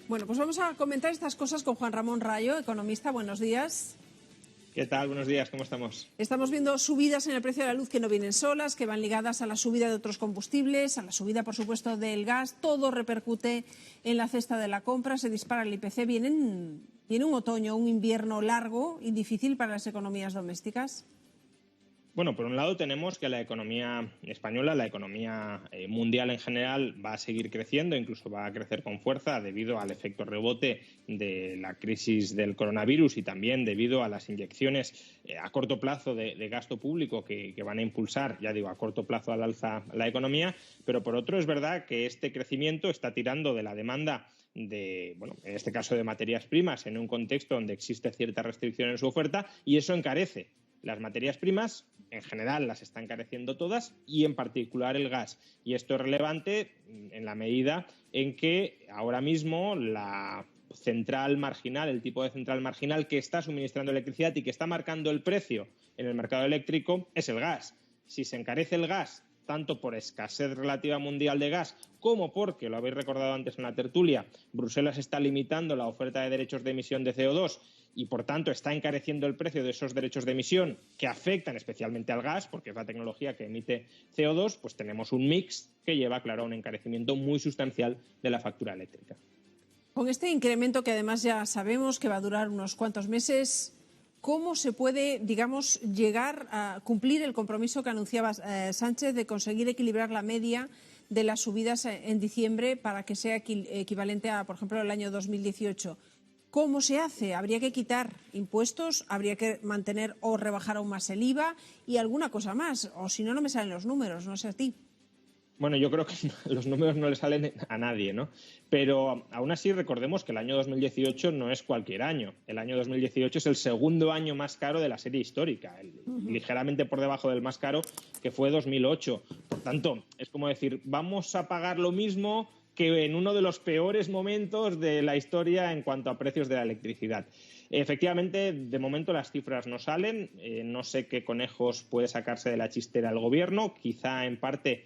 Bueno, pues vamos a comentar estas cosas con Juan Ramón Rayo, economista. Buenos días. ¿Qué tal? Buenos días, ¿cómo estamos? Estamos viendo subidas en el precio de la luz que no vienen solas, que van ligadas a la subida de otros combustibles, a la subida, por supuesto, del gas. Todo repercute en la cesta de la compra, se dispara el IPC. Viene un otoño, un invierno largo y difícil para las economías domésticas. Bueno, por un lado tenemos que la economía española, la economía mundial en general, va a seguir creciendo, incluso va a crecer con fuerza debido al efecto rebote de la crisis del coronavirus y también debido a las inyecciones a corto plazo de gasto público que van a impulsar, ya digo, a corto plazo al alza la economía. Pero por otro es verdad que este crecimiento está tirando de la demanda de, bueno, en este caso de materias primas, en un contexto donde existe cierta restricción en su oferta, y eso encarece las materias primas. En general las está encareciendo todas y en particular el gas. Y esto es relevante en la medida en que ahora mismo la central marginal, el tipo de central marginal que está suministrando electricidad y que está marcando el precio en el mercado eléctrico es el gas. Si se encarece el gas, tanto por escasez relativa mundial de gas como porque, lo habéis recordado antes en la tertulia, Bruselas está limitando la oferta de derechos de emisión de CO2 y, por tanto, está encareciendo el precio de esos derechos de emisión que afectan especialmente al gas, porque es la tecnología que emite CO2, pues tenemos un mix que lleva, claro, a un encarecimiento muy sustancial de la factura eléctrica. Con este incremento, que además ya sabemos que va a durar unos cuantos meses, ¿cómo se puede, digamos, llegar a cumplir el compromiso que anunciaba Sánchez de conseguir equilibrar la media de las subidas en diciembre para que sea equivalente a, por ejemplo, el año 2018? ¿Cómo se hace? ¿Habría que quitar impuestos? ¿Habría que mantener o rebajar aún más el IVA? Y alguna cosa más. O si no, no me salen los números, no sé a ti. Bueno, yo creo que los números no le salen a nadie, ¿no? Pero aún así recordemos que el año 2018 no es cualquier año. El año 2018 es el segundo año más caro de la serie histórica, ligeramente por debajo del más caro, que fue 2008. Por tanto, es como decir, vamos a pagar lo mismo que en uno de los peores momentos de la historia en cuanto a precios de la electricidad. Efectivamente, de momento las cifras no salen. No sé qué conejos puede sacarse de la chistera el gobierno. Quizá en parte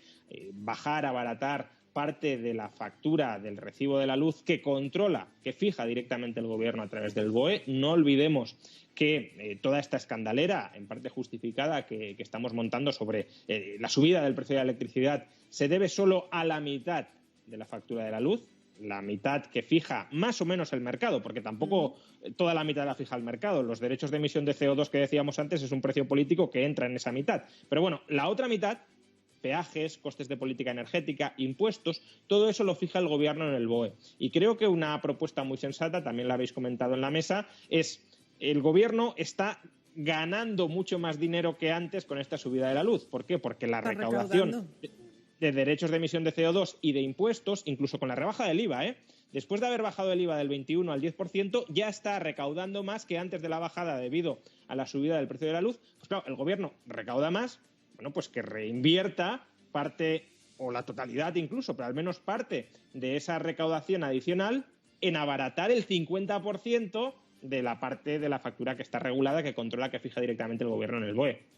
bajar, abaratar parte de la factura del recibo de la luz que controla, que fija directamente el gobierno a través del BOE. No olvidemos que toda esta escandalera, en parte justificada, que estamos montando sobre la subida del precio de la electricidad, se debe solo a la mitad de la factura de la luz, la mitad que fija más o menos el mercado, porque tampoco toda la mitad la fija el mercado. Los derechos de emisión de CO2 que decíamos antes es un precio político que entra en esa mitad. Pero bueno, la otra mitad, peajes, costes de política energética, impuestos, todo eso lo fija el gobierno en el BOE. Y creo que una propuesta muy sensata, también la habéis comentado en la mesa, es el gobierno está ganando mucho más dinero que antes con esta subida de la luz. ¿Por qué? Porque la recaudación de derechos de emisión de CO2 y de impuestos, incluso con la rebaja del IVA, después de haber bajado el IVA del 21 al 10%, ya está recaudando más que antes de la bajada debido a la subida del precio de la luz. Pues claro, el gobierno recauda más, bueno, pues que reinvierta parte o la totalidad incluso, pero al menos parte de esa recaudación adicional en abaratar el 50% de la parte de la factura que está regulada, que controla, que fija directamente el gobierno en el BOE.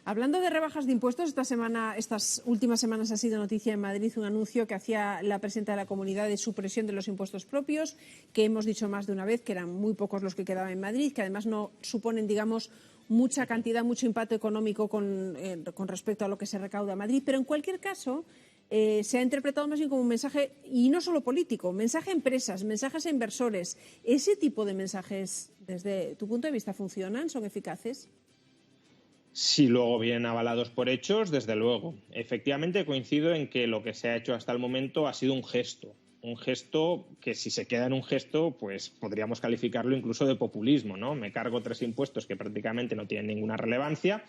Hablando de rebajas de impuestos, estas últimas semanas ha sido noticia en Madrid un anuncio que hacía la presidenta de la Comunidad de supresión de los impuestos propios, que hemos dicho más de una vez que eran muy pocos los que quedaban en Madrid, que además no suponen, digamos, mucha cantidad, mucho impacto económico con respecto a lo que se recauda en Madrid. Pero en cualquier caso, se ha interpretado más bien como un mensaje, y no solo político, mensaje a empresas, mensajes a inversores. ¿Ese tipo de mensajes, desde tu punto de vista, funcionan? ¿Son eficaces? Si luego vienen avalados por hechos, desde luego. Efectivamente, coincido en que lo que se ha hecho hasta el momento ha sido un gesto que, si se queda en un gesto, pues podríamos calificarlo incluso de populismo, ¿no? Me cargo 3 impuestos que prácticamente no tienen ninguna relevancia.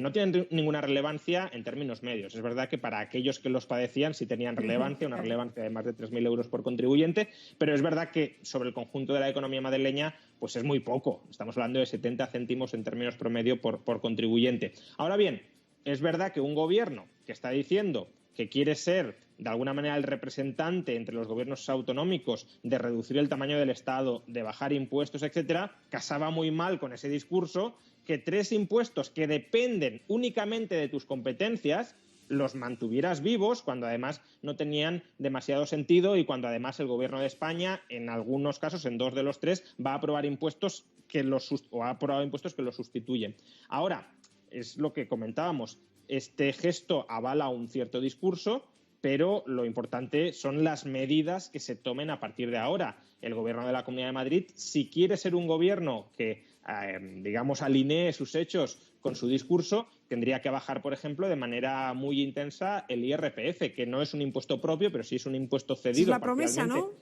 No tienen ninguna relevancia en términos medios. Es verdad que para aquellos que los padecían sí tenían relevancia, una relevancia de más de 3.000 euros por contribuyente, pero es verdad que sobre el conjunto de la economía madrileña pues es muy poco. Estamos hablando de 70 céntimos en términos promedio por contribuyente. Ahora bien, es verdad que un gobierno que está diciendo que quiere ser, de alguna manera, el representante entre los gobiernos autonómicos de reducir el tamaño del Estado, de bajar impuestos, etcétera, casaba muy mal con ese discurso que 3 impuestos que dependen únicamente de tus competencias, los mantuvieras vivos cuando además no tenían demasiado sentido y cuando además el Gobierno de España, en algunos casos, en 2 de los 3, va a aprobar impuestos ha aprobado impuestos que los sustituyen. Ahora, es lo que comentábamos, este gesto avala un cierto discurso, pero lo importante son las medidas que se tomen a partir de ahora. El Gobierno de la Comunidad de Madrid, si quiere ser un gobierno que, alinee sus hechos con su discurso, tendría que bajar, por ejemplo, de manera muy intensa el IRPF, que no es un impuesto propio, pero sí es un impuesto cedido. Es la promesa, ¿no?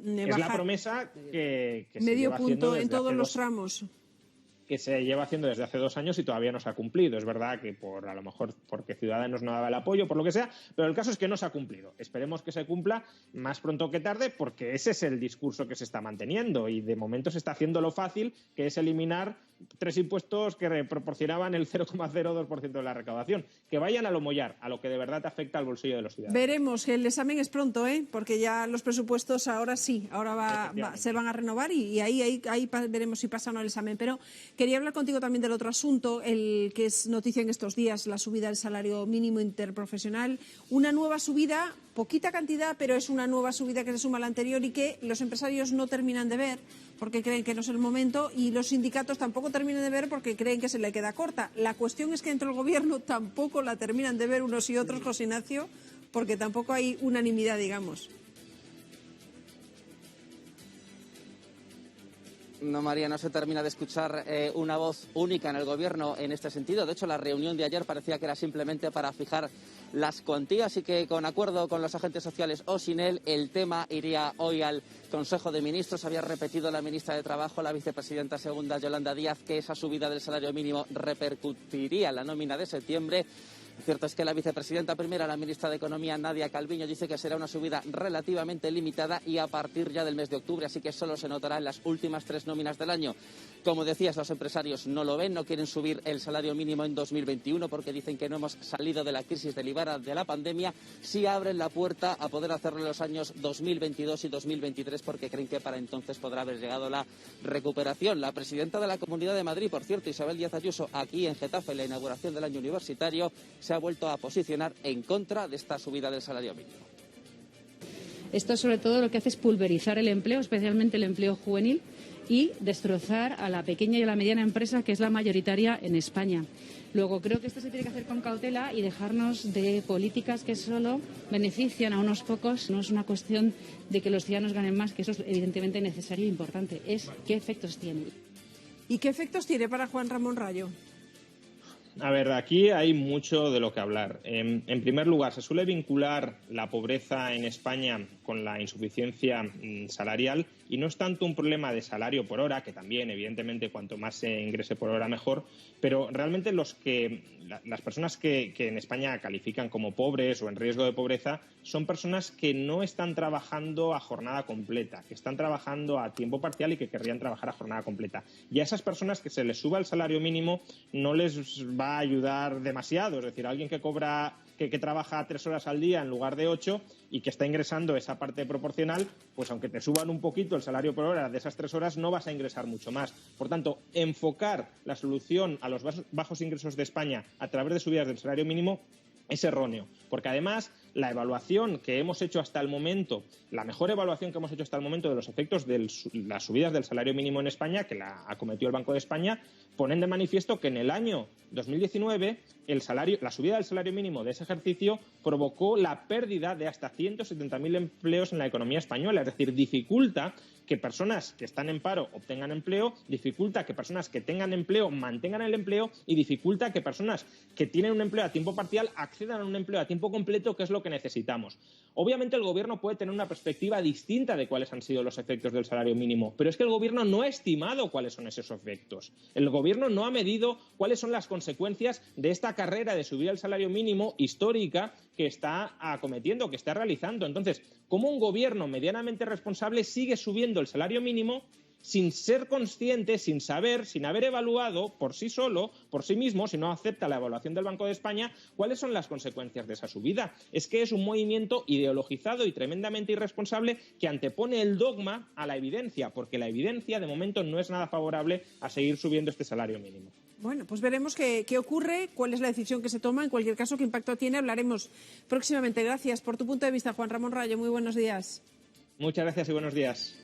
Es la promesa que se medio lleva punto haciendo en todos los tramos. Que se lleva haciendo desde hace 2 años y todavía no se ha cumplido. Es verdad que a lo mejor porque Ciudadanos no daba el apoyo, por lo que sea, pero el caso es que no se ha cumplido. Esperemos que se cumpla más pronto que tarde, porque ese es el discurso que se está manteniendo y de momento se está haciendo lo fácil, que es eliminar 3 impuestos que proporcionaban el 0,02% de la recaudación. Que vayan a lo mollar, a lo que de verdad afecta al bolsillo de los ciudadanos. Veremos, que el examen es pronto, porque ya los presupuestos ahora sí, se van a renovar y ahí veremos si pasa o no el examen. Pero quería hablar contigo también del otro asunto, el que es noticia en estos días, la subida del salario mínimo interprofesional. Una nueva subida, poquita cantidad, pero es una nueva subida que se suma a la anterior y que los empresarios no terminan de ver porque creen que no es el momento y los sindicatos tampoco terminan de ver porque creen que se le queda corta. La cuestión es que dentro del Gobierno tampoco la terminan de ver unos y otros, José Ignacio, porque tampoco hay unanimidad, digamos. No, María, no se termina de escuchar una voz única en el Gobierno en este sentido. De hecho, la reunión de ayer parecía que era simplemente para fijar las cuantías y que, con acuerdo con los agentes sociales o sin él, el tema iría hoy al Consejo de Ministros. Había repetido la ministra de Trabajo, la vicepresidenta segunda, Yolanda Díaz, que esa subida del salario mínimo repercutiría en la nómina de septiembre. Cierto es que la vicepresidenta primera, la ministra de Economía, Nadia Calviño, dice que será una subida relativamente limitada y a partir ya del mes de octubre, así que solo se notará en las últimas 3 nóminas del año. Como decías, los empresarios no lo ven, no quieren subir el salario mínimo en 2021 porque dicen que no hemos salido de la crisis derivada de la pandemia. Sí abren la puerta a poder hacerlo en los años 2022 y 2023 porque creen que para entonces podrá haber llegado la recuperación. La presidenta de la Comunidad de Madrid, por cierto, Isabel Díaz Ayuso, aquí en Getafe, en la inauguración del año universitario, se ha vuelto a posicionar en contra de esta subida del salario mínimo. Esto sobre todo lo que hace es pulverizar el empleo, especialmente el empleo juvenil, y destrozar a la pequeña y a la mediana empresa, que es la mayoritaria en España. Luego, creo que esto se tiene que hacer con cautela y dejarnos de políticas que solo benefician a unos pocos. No es una cuestión de que los ciudadanos ganen más, que eso es evidentemente necesario e importante. Es qué efectos tiene. ¿Y qué efectos tiene para Juan Ramón Rayo? A ver, aquí hay mucho de lo que hablar. En primer lugar, se suele vincular la pobreza en España con la insuficiencia salarial y no es tanto un problema de salario por hora, que también, evidentemente, cuanto más se ingrese por hora mejor, pero realmente las personas que en España califican como pobres o en riesgo de pobreza son personas que no están trabajando a jornada completa, que están trabajando a tiempo parcial y que querrían trabajar a jornada completa. Y a esas personas que se les suba el salario mínimo no les va a ayudar demasiado. Es decir, alguien que trabaja 3 horas al día en lugar de 8 y que está ingresando esa parte proporcional, pues aunque te suban un poquito el salario por hora de esas 3 horas, no vas a ingresar mucho más. Por tanto, enfocar la solución a los bajos ingresos de España a través de subidas del salario mínimo es erróneo, porque además la evaluación que hemos hecho hasta el momento, la mejor evaluación que hemos hecho hasta el momento de los efectos de las subidas del salario mínimo en España, que la acometió el Banco de España, ponen de manifiesto que en el año 2019 la subida del salario mínimo de ese ejercicio provocó la pérdida de hasta 170.000 empleos en la economía española. Es decir, dificulta que personas que están en paro obtengan empleo, dificulta que personas que tengan empleo mantengan el empleo y dificulta que personas que tienen un empleo a tiempo parcial accedan a un empleo a tiempo completo, que es lo que necesitamos. Obviamente el Gobierno puede tener una perspectiva distinta de cuáles han sido los efectos del salario mínimo, pero es que el Gobierno no ha estimado cuáles son esos efectos. El Gobierno no ha medido cuáles son las consecuencias de esta carrera de subir el salario mínimo histórica que está acometiendo, que está realizando. Entonces, ¿cómo un Gobierno medianamente responsable sigue subiendo el salario mínimo sin ser consciente, sin saber, sin haber evaluado por sí solo, por sí mismo, si no acepta la evaluación del Banco de España, cuáles son las consecuencias de esa subida? Es que es un movimiento ideologizado y tremendamente irresponsable que antepone el dogma a la evidencia, porque la evidencia de momento no es nada favorable a seguir subiendo este salario mínimo. Bueno, pues veremos qué ocurre, cuál es la decisión que se toma. En cualquier caso, qué impacto tiene, hablaremos próximamente. Gracias por tu punto de vista, Juan Ramón Rayo. Muy buenos días. Muchas gracias y buenos días.